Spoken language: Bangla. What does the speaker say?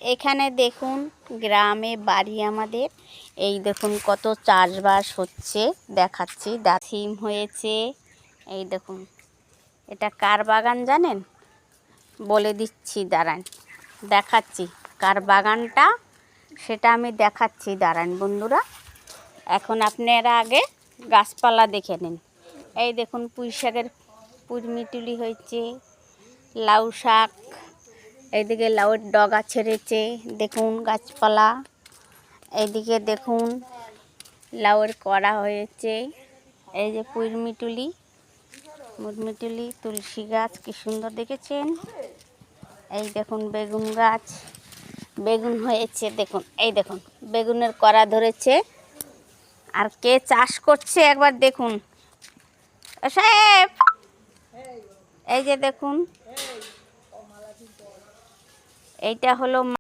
এখানে দেখুন গ্রামে বাড়ি আমাদের। এই দেখুন কত চাষবাস হচ্ছে দেখাচ্ছি। সিম হয়েছে, এই দেখুন। এটা কার বাগান জানেন? বলে দিচ্ছি, দাঁড়ান, দেখাচ্ছি কার বাগানটা সেটা আমি দেখাচ্ছি, দাঁড়ান বন্ধুরা। এখন আপনারা আগে গাছপালা দেখে নিন। এই দেখুন পুঁই শাকের পুরমিটুলি হয়েছে, লাউ শাক, এইদিকে লাউয়ের ডগা ছেড়েছে, দেখুন গাছপালা। এইদিকে দেখুন লাউয়ের কড়া হয়েছে, এই যে পুরমিটুলি, মুরমিটুলি, তুলসী গাছ কি সুন্দর দেখেছেন। এই দেখুন বেগুন গাছ, বেগুন হয়েছে দেখুন, এই দেখুন বেগুনের কড়া ধরেছে। আর কে চাষ করছে একবার দেখুন সাহেব, এই যে দেখুন, এইটা হলো